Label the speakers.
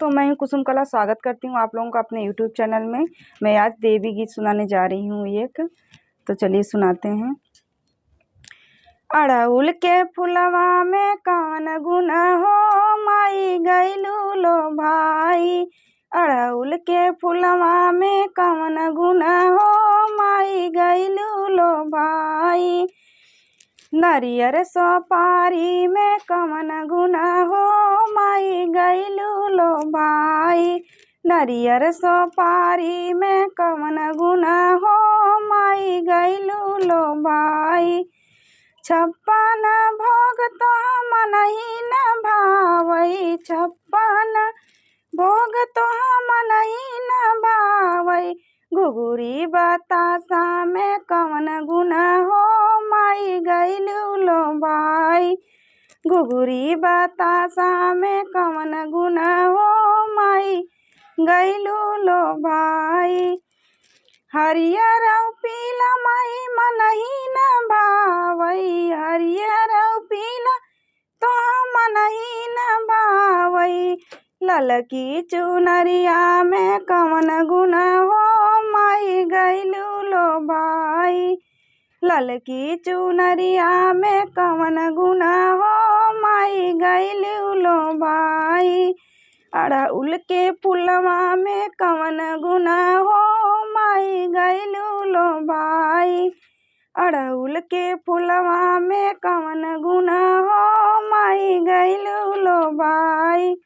Speaker 1: तो मैं हूँ कुसुम कला, स्वागत करती हूँ आप लोगों का अपने यूट्यूब चैनल में। मैं आज देवी गीत सुनाने जा रही हूँ एक, तो चलिए सुनाते हैं। अड़हुल के फुलवा में कौन गुण हो, माई गैलू लो भाई। अड़हुल के फुलवा में कौन गुण हो, माई गैलू लो भाई। नरियर सोपारी में कौन गुण हो, माई गैलू लो भाई। नरियर सोपारी में कौन गुण हो, माई गैलू लो भाई। छप्पन भोग तो मनहि न भावई, छप्पन भोग तो मनहि न भावई। घुघुरी बतासा में कौन गुण हो, माई गैलू लो भाई। घुघुरी बतासा में कौन गुण हो, माई गैलू लो भाई। हरियर पीला माई मनहि न भावई, हरियर पीला तो मनहि न भावई। ललकी चुनरिया में कौन गुण हो, माई गैलू लो भाई। ललकी चुनरिया में कौन गुण हो, माई गैलू लो भाई। अड़हुल के फुलवा में कौन गुण हो, माई गैलू लो भाई। अड़हुल के फुलवा में कौन गुण हो, माई गैलू लो भाई।